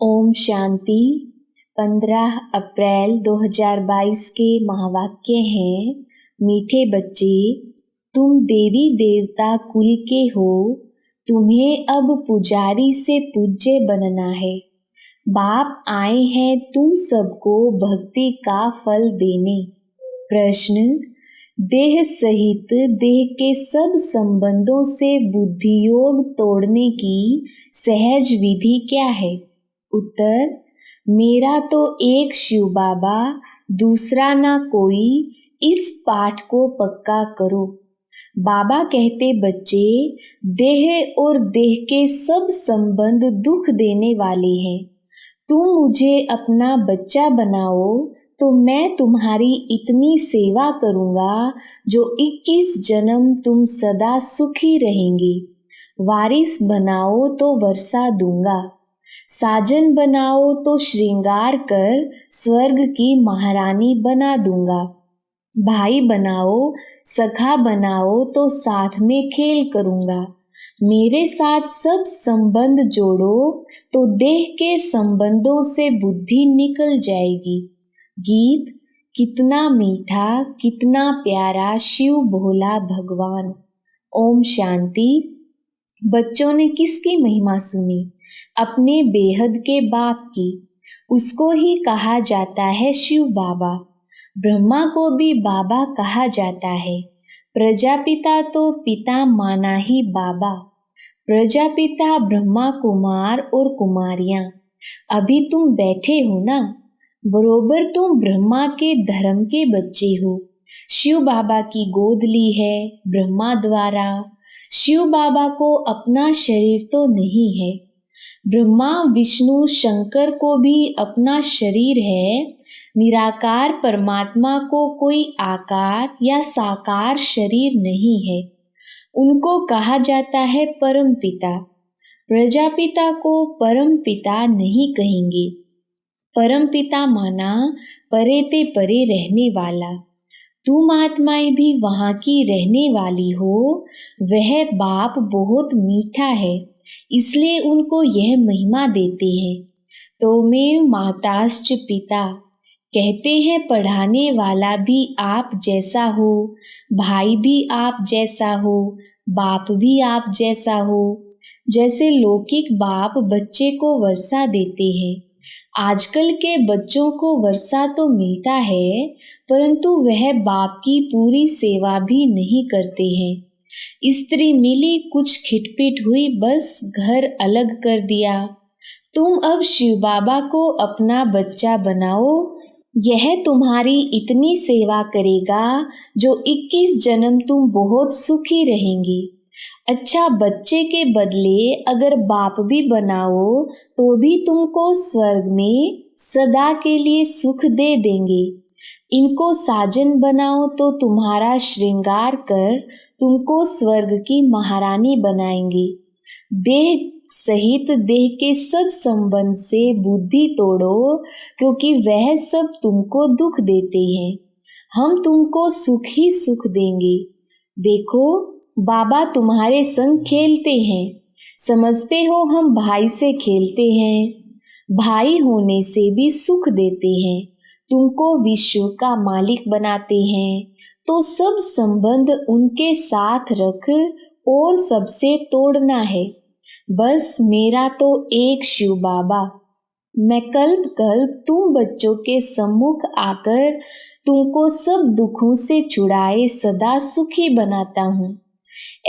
ओम शांति। 15 अप्रैल 2022 के महावाक्य हैं, मीठे बच्चे, तुम देवी देवता कुल के हो, तुम्हें अब पुजारी से पूज्य बनना है। बाप आए हैं तुम सबको भक्ति का फल देने। प्रश्न, देह सहित देह के सब संबंधों से बुद्धि योग तोड़ने की सहज विधि क्या है? उत्तर, मेरा तो एक शिव बाबा, दूसरा ना कोई, इस पाठ को पक्का करो। बाबा कहते, बच्चे, देह और देह के सब संबंध दुख देने वाले हैं। तुम मुझे अपना बच्चा बनाओ तो मैं तुम्हारी इतनी सेवा करूँगा जो 21 जन्म तुम सदा सुखी रहेंगे। वारिस बनाओ तो वर्षा दूंगा, साजन बनाओ तो श्रृंगार कर स्वर्ग की महारानी बना दूंगा। भाई बनाओ, सखा बनाओ तो साथ में खेल करूंगा। मेरे साथ सब संबंध जोड़ो तो देह के संबंधों से बुद्धि निकल जाएगी। गीत, कितना मीठा कितना प्यारा शिव भोला भगवान। ओम शांति। बच्चों ने किसकी महिमा सुनी? अपने बेहद के बाप की। उसको ही कहा जाता है शिव बाबा। ब्रह्मा को भी बाबा कहा जाता है। प्रजापिता तो पिता माना ही बाबा। प्रजापिता ब्रह्मा कुमार और कुमारियां। अभी तुम बैठे हो ना, बरोबर तुम ब्रह्मा के धर्म के बच्चे हो। शिव बाबा की गोद ली है ब्रह्मा द्वारा। शिव बाबा को अपना शरीर तो नहीं है। ब्रह्मा विष्णु शंकर को भी अपना शरीर है। निराकार परमात्मा को कोई आकार या साकार शरीर नहीं है। उनको कहा जाता है परम पिता। प्रजापिता को परम पिता नहीं कहेंगे। परम पिता माना परे ते परे रहने वाला। तुम आत्माएं भी वहाँ की रहने वाली हो। वह बाप बहुत मीठा है, इसलिए उनको यह महिमा देते हैं। तो मैं माताश्च पिता कहते हैं, पढ़ाने वाला भी आप जैसा हो, भाई भी आप जैसा हो, बाप भी आप जैसा हो। जैसे लौकिक बाप बच्चे को वर्षा देते हैं, आजकल के बच्चों को वर्षा तो मिलता है, परंतु वह बाप की पूरी सेवा भी नहीं करते हैं। स्त्री मिली, कुछ खिटपिट हुई, बस घर अलग कर दिया। तुम अब शिव बाबा को अपना बच्चा बनाओ। यह तुम्हारी इतनी सेवा करेगा जो 21 जन्म तुम बहुत सुखी रहेंगे। अच्छा, बच्चे के बदले अगर बाप भी बनाओ तो भी तुमको स्वर्ग में सदा के लिए सुख दे देंगे। इनको साजन बनाओ तो तुम्हारा श्रृंगार कर तुमको स्वर्ग की महारानी बनाएंगे। देह सहित देह के सब संबंध से बुद्धि तोड़ो, क्योंकि वह सब तुमको दुख देते हैं। हम तुमको सुख ही सुख देंगे। देखो, बाबा तुम्हारे संग खेलते हैं। समझते हो हम भाई से खेलते हैं। भाई होने से भी सुख देते हैं। तुमको विश्व का मालिक बनाते हैं। तो सब संबंध उनके साथ रख और सबसे तोड़ना है। बस मेरा तो एक शिव बाबा। मैं कल्प कल्प तुम बच्चों के सम्मुख आकर तुमको सब दुखों से छुड़ाए सदा सुखी बनाता हूँ।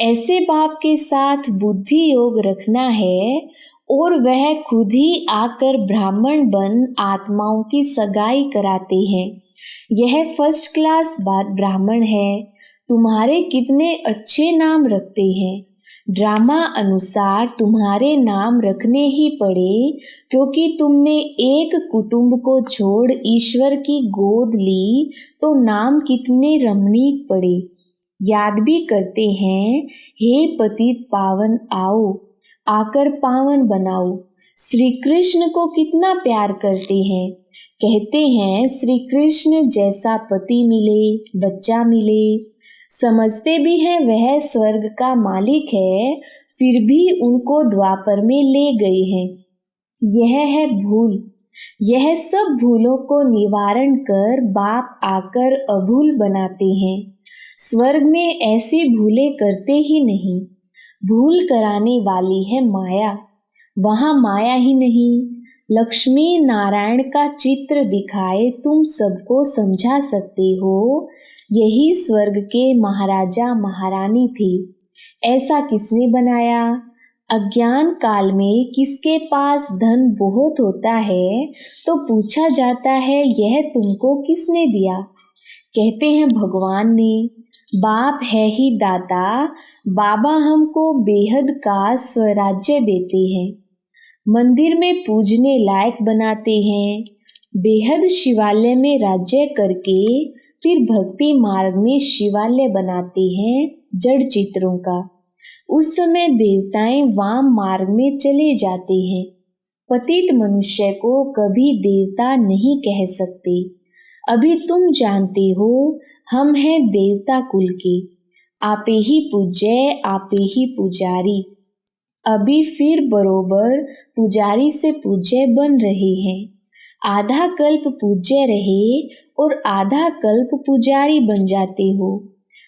ऐसे बाप के साथ बुद्धि योग रखना है और वह खुद ही आकर ब्राह्मण बन आत्माओं की सगाई कराते हैं। यह फर्स्ट क्लास ब्राह्मण है। तुम्हारे कितने अच्छे नाम रखते हैं। ड्रामा अनुसार तुम्हारे नाम रखने ही पड़े, क्योंकि तुमने एक कुटुंब को छोड़ ईश्वर की गोद ली तो नाम कितने रमणीक पड़े। याद भी करते हैं, हे पतित पावन आओ, आकर पावन बनाओ। श्री कृष्ण को कितना प्यार करते हैं। कहते हैं, श्री कृष्ण जैसा पति मिले, बच्चा मिले। समझते भी हैं वह स्वर्ग का मालिक है, फिर भी उनको द्वापर में ले गए हैं। यह है भूल। यह सब भूलों को निवारण कर बाप आकर अभूल बनाते हैं। स्वर्ग में ऐसी भूलें करते ही नहीं। भूल कराने वाली है माया, वहाँ माया ही नहीं। लक्ष्मी नारायण का चित्र दिखाए तुम सबको समझा सकते हो। यही स्वर्ग के महाराजा महारानी थे। ऐसा किसने बनाया? अज्ञान काल में किसके पास धन बहुत होता है तो पूछा जाता है यह तुमको किसने दिया? कहते हैं भगवान ने। बाप है ही दाता। बाबा हमको बेहद का स्वराज्य देते हैं, मंदिर में पूजने लायक बनाते हैं, बेहद शिवालय में राज्य करके फिर भक्ति मार्ग में शिवालय बनाते हैं जड़ चित्रों का। उस समय देवताएं वाम मार्ग में चले जाते हैं। पतित मनुष्य को कभी देवता नहीं कह सकते। अभी तुम जानते हो हम हैं देवता कुल के, आपे ही पूज्य आपे ही पुजारी। अभी फिर बरोबर पुजारी से पूज्य बन रहे हैं। आधा कल्प पूज्य रहे और आधा कल्प पुजारी बन जाते हो।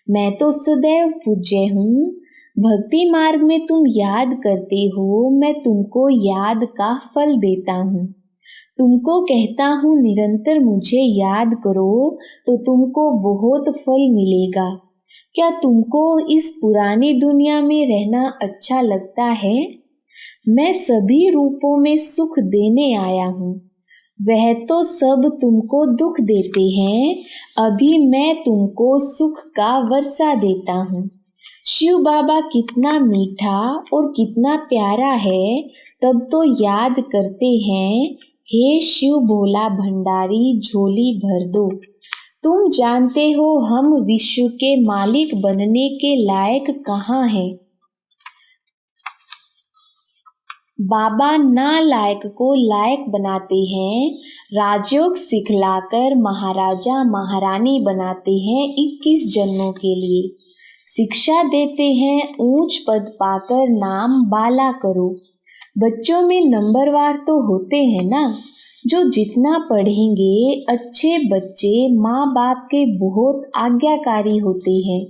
मैं तो सदैव पूज्य हूँ। भक्ति मार्ग में तुम याद करते हो, मैं तुमको याद का फल देता हूँ। तुमको कहता हूँ निरंतर मुझे याद करो तो तुमको बहुत फल मिलेगा। क्या तुमको इस पुरानी दुनिया में रहना अच्छा लगता है? मैं सभी रूपों में सुख देने आया हूँ। वह तो सब तुमको दुख देते हैं, अभी मैं तुमको सुख का वर्षा देता हूँ। शिव बाबा कितना मीठा और कितना प्यारा है, तब तो याद करते हैं, हे शिव भोला भंडारी झोली भर दो। तुम जानते हो हम विश्व के मालिक बनने के लायक कहाँ हैं। बाबा नालायक को लायक बनाते हैं, राजयोग सिखलाकर महाराजा महारानी बनाते हैं 21 जन्मों के लिए। शिक्षा देते हैं ऊंच पद पाकर नाम बाला करो। बच्चों में नंबरवार तो होते हैं ना, जो जितना पढ़ेंगे अच्छे बच्चे माँ बाप के बहुत आज्ञाकारी होते हैं।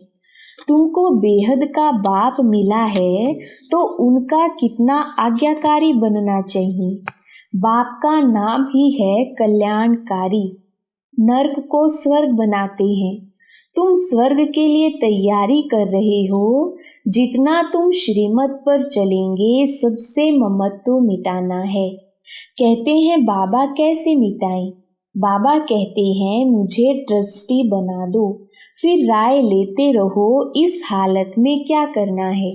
तुमको बेहद का बाप मिला है तो उनका कितना आज्ञाकारी बनना चाहिए। बाप का नाम ही है कल्याणकारी। नर्क को स्वर्ग बनाते हैं। तुम स्वर्ग के लिए तैयारी कर रहे हो। जितना तुम श्रीमत पर चलेंगे सबसे ममत्व मिटाना है। कहते हैं बाबा कैसे मिटाएं? बाबा कहते हैं मुझे ट्रस्टी बना दो, फिर राय लेते रहो इस हालत में क्या करना है।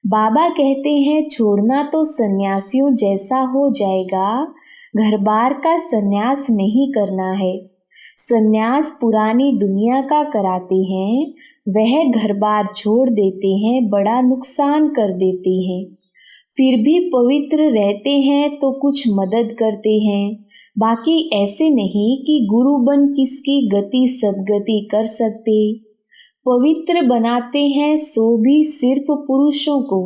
बाबा कहते हैं छोड़ना तो सन्यासियों जैसा हो जाएगा, घर बार का सन्यास नहीं करना है। सन्यास पुरानी दुनिया का कराते हैं, वह घर बार छोड़ देते हैं, बड़ा नुकसान कर देते हैं। फिर भी पवित्र रहते हैं तो कुछ मदद करते हैं, बाकी ऐसे नहीं कि गुरु बन किसकी गति सदगति कर सकते। पवित्र बनाते हैं सो भी सिर्फ पुरुषों को।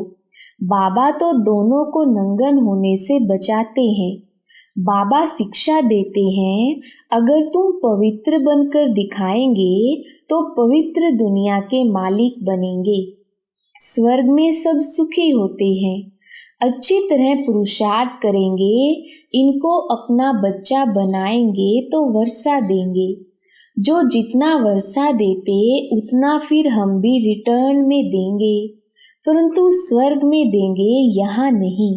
बाबा तो दोनों को नंगन होने से बचाते हैं। बाबा शिक्षा देते हैं अगर तुम पवित्र बनकर दिखाएंगे तो पवित्र दुनिया के मालिक बनेंगे। स्वर्ग में सब सुखी होते हैं। अच्छी तरह पुरुषार्थ करेंगे, इनको अपना बच्चा बनाएंगे तो वर्षा देंगे। जो जितना वर्षा देते उतना फिर हम भी रिटर्न में देंगे, परंतु स्वर्ग में देंगे, यहाँ नहीं।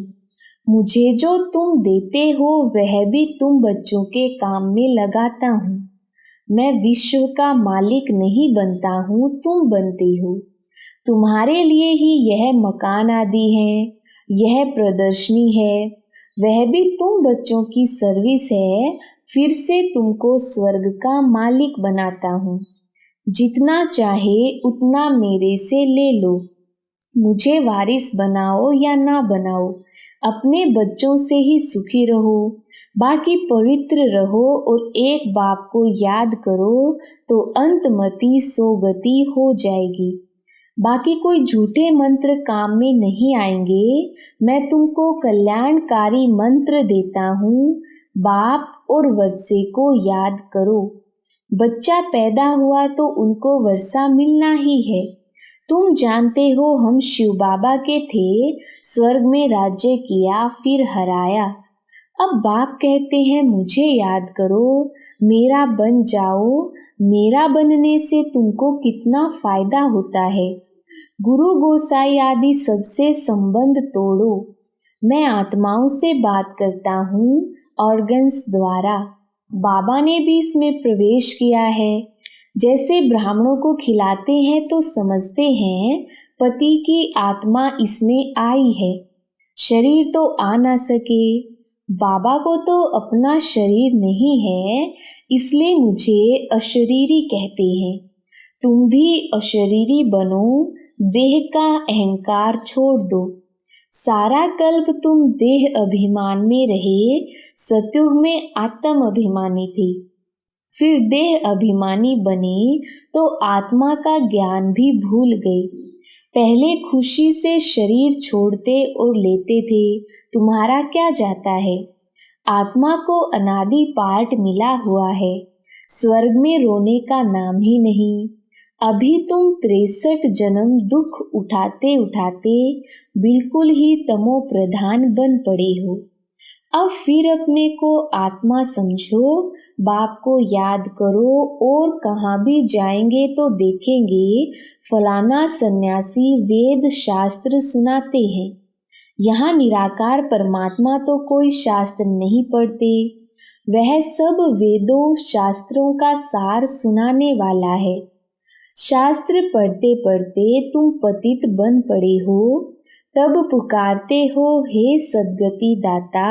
मुझे जो तुम देते हो वह भी तुम बच्चों के काम में लगाता हूँ। मैं विश्व का मालिक नहीं बनता हूँ, तुम बनते हो। तुम्हारे लिए ही यह मकान आदि है, यह प्रदर्शनी है, वह भी तुम बच्चों की सर्विस है। फिर से तुमको स्वर्ग का मालिक बनाता हूँ। जितना चाहे उतना मेरे से ले लो। मुझे वारिस बनाओ या ना बनाओ, अपने बच्चों से ही सुखी रहो, बाकी पवित्र रहो और एक बाप को याद करो तो अंतमति सोगति हो जाएगी। बाकी कोई झूठे मंत्र काम में नहीं आएंगे। मैं तुमको कल्याणकारी मंत्र देता हूँ। बाप और वर्षे को याद करो। बच्चा पैदा हुआ तो उनको वर्षा मिलना ही है। तुम जानते हो हम शिव बाबा के थे, स्वर्ग में राज्य किया फिर हराया। अब बाप कहते हैं मुझे याद करो, मेरा बन जाओ। मेरा बनने से तुमको कितना फायदा होता है। गुरु गोसाई आदि सबसे संबंध तोड़ो। मैं आत्माओं से बात करता हूँ ऑर्गन्स द्वारा। बाबा ने भी इसमें प्रवेश किया है। जैसे ब्राह्मणों को खिलाते हैं तो समझते हैं पति की आत्मा इसमें आई है, शरीर तो आ ना सके। बाबा को तो अपना शरीर नहीं है, इसलिए मुझे अशरीरी कहते हैं। तुम भी अशरीरी बनो, देह का अहंकार छोड़ दो। सारा कल्प तुम देह अभिमान में रहे, सतयुग में आत्म अभिमानी थे। फिर देह अभिमानी बने तो आत्मा का ज्ञान भी भूल गए। पहले खुशी से शरीर छोड़ते और लेते थे, तुम्हारा क्या जाता है। आत्मा को अनादि पाठ मिला हुआ है, स्वर्ग में रोने का नाम ही नहीं। अभी तुम 63 जन्म दुख उठाते उठाते बिल्कुल ही तमो प्रधान बन पड़े हो। अब फिर अपने को आत्मा समझो, बाप को याद करो और कहाँ भी जाएंगे तो देखेंगे फलाना सन्यासी वेद शास्त्र सुनाते हैं। यहाँ निराकार परमात्मा तो कोई शास्त्र नहीं पढ़ते, वह सब वेदों शास्त्रों का सार सुनाने वाला है। शास्त्र पढ़ते पढ़ते तुम पतित बन पड़े हो, तब पुकारते हो हे सद्गति दाता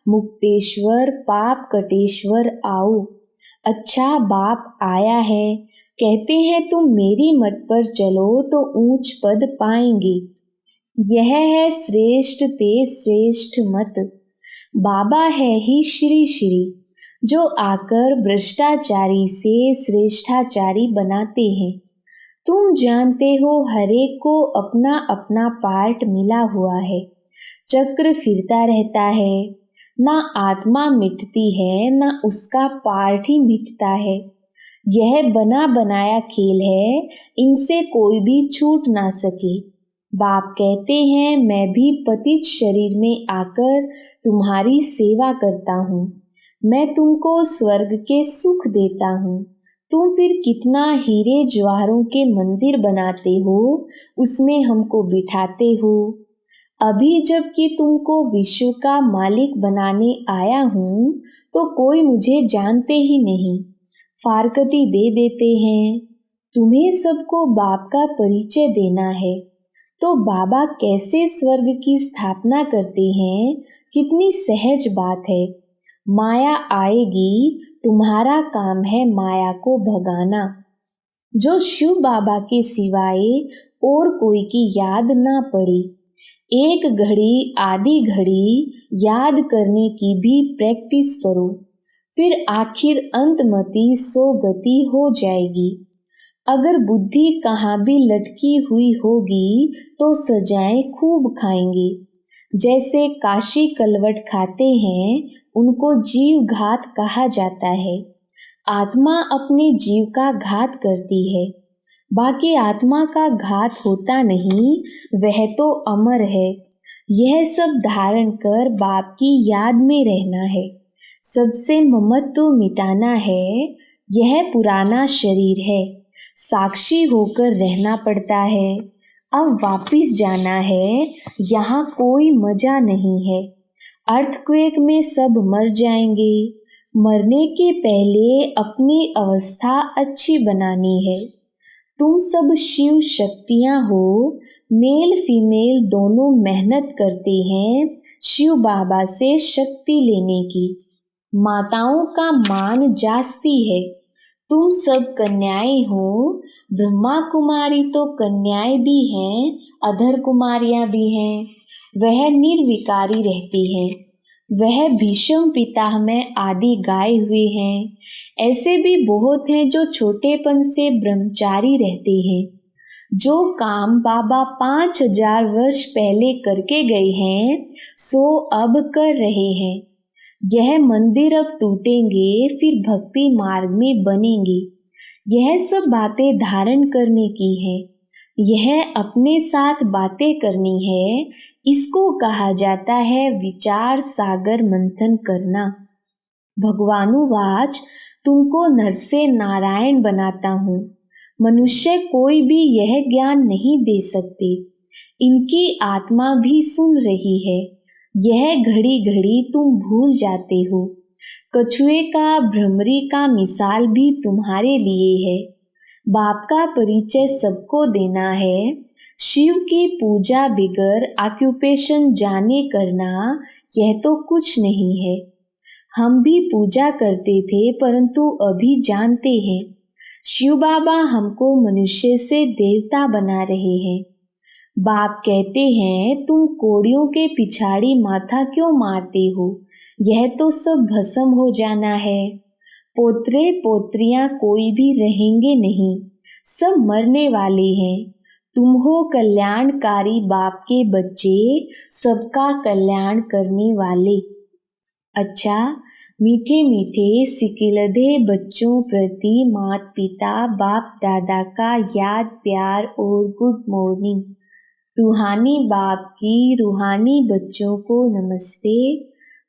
मुक्तेश्वर पाप कटेश्वर आओ। अच्छा बाप आया है, कहते हैं तुम मेरी मत पर चलो तो ऊंच पद पाएंगे। यह है श्रेष्ठ ते श्रेष्ठ मत। बाबा है ही श्री श्री, जो आकर भ्रष्टाचारी से श्रेष्ठाचारी बनाते हैं। तुम जानते हो हरेक को अपना अपना पार्ट मिला हुआ है, चक्र फिरता रहता है। ना आत्मा मिटती है ना उसका पार्ट ही मिटता है। यह बना बनाया खेल है, इनसे कोई भी छूट ना सके। बाप कहते हैं मैं भी पतित शरीर में आकर तुम्हारी सेवा करता हूँ। मैं तुमको स्वर्ग के सुख देता हूँ। तुम फिर कितना हीरे जवाहरों के मंदिर बनाते हो, उसमें हमको बिठाते हो। अभी जबकि तुमको विश्व का मालिक बनाने आया हूँ तो कोई मुझे जानते ही नहीं, फारकती दे देते हैं। तुम्हें सबको बाप का परिचय देना है, तो बाबा कैसे स्वर्ग की स्थापना करते हैं, कितनी सहज बात है। माया आएगी, तुम्हारा काम है माया को भगाना। जो शिव बाबा के सिवाय और कोई की याद ना पड़े। एक घड़ी आधी घड़ी याद करने की भी प्रैक्टिस करो, फिर आखिर अंतमति सो गति हो जाएगी। अगर बुद्धि कहाँ भी लटकी हुई होगी तो सजाएं खूब खाएंगे। जैसे काशी कलवट खाते हैं, उनको जीव घात कहा जाता है। आत्मा अपने जीव का घात करती है, बाकी आत्मा का घात होता नहीं, वह तो अमर है। यह सब धारण कर बाप की याद में रहना है, सबसे ममत्व मिटाना है। यह पुराना शरीर है, साक्षी होकर रहना पड़ता है। अब वापिस जाना है, यहाँ कोई मजा नहीं है। अर्थक्वेक में सब मर जाएंगे। मरने के पहले अपनी अवस्था अच्छी बनानी है। तुम सब शिव शक्तियाँ हो, मेल फीमेल दोनों मेहनत करते हैं शिव बाबा से शक्ति लेने की। माताओं का मान जास्ती है। तुम सब कन्याएं हो, ब्रह्मा कुमारी तो कन्याएं भी हैं, अधर कुमारियां भी हैं। वह निर्विकारी रहती हैं, वह भीष्म पितामह में आदि गाए हुए हैं। ऐसे भी बहुत हैं जो छोटेपन से ब्रह्मचारी रहते हैं। जो काम बाबा 5000 वर्ष पहले करके गए हैं सो अब कर रहे हैं। यह मंदिर अब टूटेंगे फिर भक्ति मार्ग में बनेंगे। यह सब बातें धारण करने की है। यह अपने साथ बातें करनी है। इसको कहा जाता है विचार सागर मंथन करना। भगवानुवाच तुमको नर से नारायण बनाता हूँ। मनुष्य कोई भी यह ज्ञान नहीं दे सकते। इनकी आत्मा भी सुन रही है। यह घड़ी घड़ी तुम भूल जाते हो। कछुए का भ्रमरी का मिसाल भी तुम्हारे लिए है। बाप का परिचय सबको देना है। शिव की पूजा बिगर ऑक्यूपेशन जाने करना यह तो कुछ नहीं है। हम भी पूजा करते थे परंतु अभी जानते हैं। शिव बाबा हमको मनुष्य से देवता बना रहे हैं। बाप कहते हैं तुम कोड़ियों के पिछाड़ी माथा क्यों मारते हो? यह तो सब भस्म हो जाना है। पोत्रे पोत्रियां कोई भी रहेंगे नहीं, सब मरने वाले हैं। तुम हो कल्याणकारी बाप के बच्चे, सबका कल्याण करने वाले। अच्छा, मीठे मीठे सिकिलधे बच्चों प्रति माता पिता बाप दादा का याद प्यार और गुड मॉर्निंग। रूहानी बाप की रूहानी बच्चों को नमस्ते।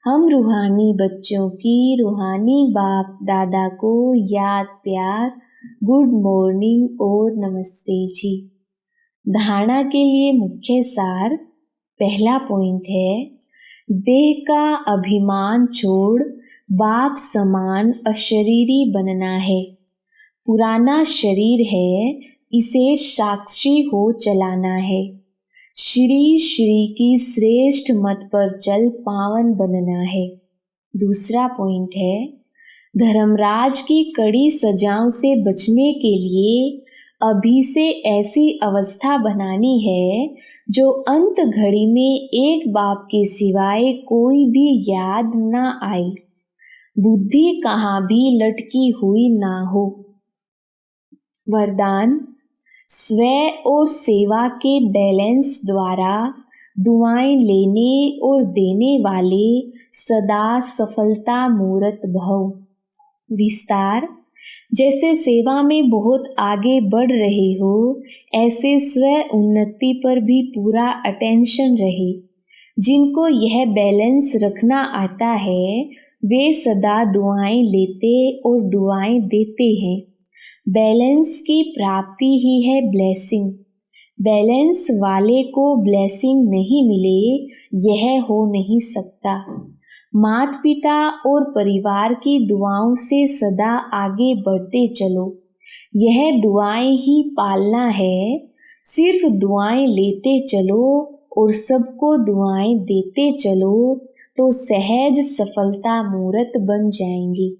हम रूहानी बच्चों की रूहानी बाप दादा को याद प्यार गुड मॉर्निंग और नमस्ते जी। धारणा के लिए मुख्य सार। पहला पॉइंट है, देह का अभिमान छोड़ बाप समान अशरीरी बनना है। पुराना शरीर है, इसे साक्षी हो चलाना है। श्री श्री की श्रेष्ठ मत पर चल पावन बनना है। दूसरा पॉइंट है, धर्मराज की कड़ी सजाओं से बचने के लिए अभी से ऐसी अवस्था बनानी है जो अंत घड़ी में एक बाप के सिवाय कोई भी याद ना आए। बुद्धि कहाँ भी लटकी हुई ना हो। वरदान, स्व और सेवा के बैलेंस द्वारा दुआएं लेने और देने वाले सदा सफलता मूर्त भव। विस्तार, जैसे सेवा में बहुत आगे बढ़ रहे हो ऐसे स्व उन्नति पर भी पूरा अटेंशन रहे। जिनको यह बैलेंस रखना आता है वे सदा दुआएं लेते और दुआएं देते हैं। बैलेंस की प्राप्ति ही है ब्लेसिंग। बैलेंस वाले को ब्लेसिंग नहीं मिले यह हो नहीं सकता। माता पिता और परिवार की दुआओं से सदा आगे बढ़ते चलो। यह दुआएं ही पालना है। सिर्फ दुआएं लेते चलो और सबको दुआएं देते चलो तो सहज सफलता मूर्त बन जाएंगे।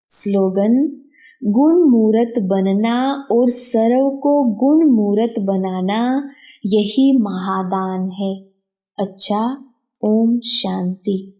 स्लोगन, गुण मूर्त बनना और सर्व को गुण मूर्त बनाना यही महादान है। अच्छा, ओम शांति।